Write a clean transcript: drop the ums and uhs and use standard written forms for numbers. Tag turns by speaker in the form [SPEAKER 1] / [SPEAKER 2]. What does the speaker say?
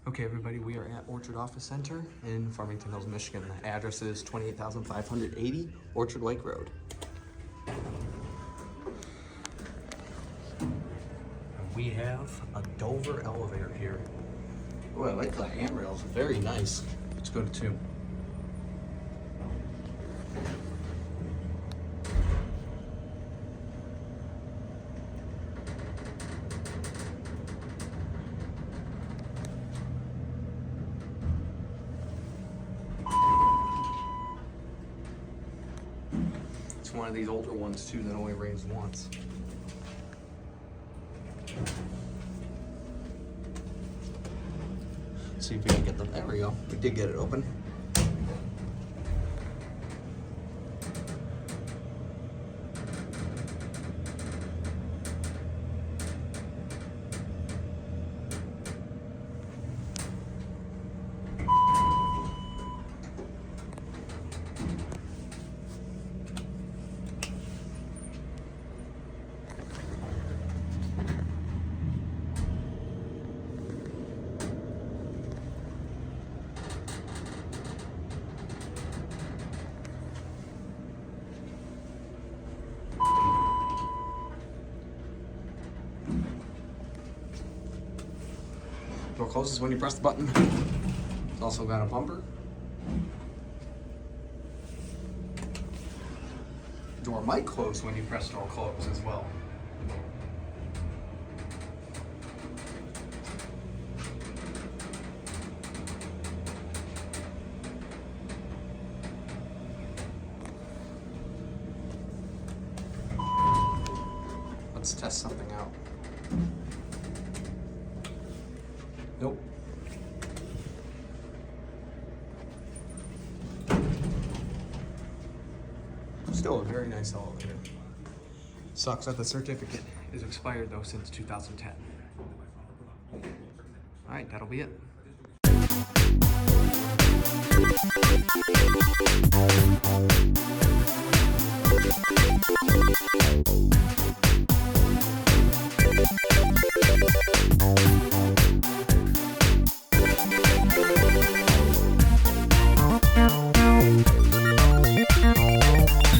[SPEAKER 1] Okay, everybody, we are at Orchard Office Center in Farmington Hills, Michigan. The address is 28,580 Orchard Lake Road. And we have a Dover elevator here. Oh, I like the handrails. Very nice. Let's go to 2. It's one of these older ones too that only rains once. Let's see if we can get them. There we go. We did get it open. Door closes when you press the button. It's also got a bumper. Door might close when you press door close as well. Let's test something out. Nope. Still a very nice elevator. Sucks that the certificate is expired though since 2010. Alright, that'll be it.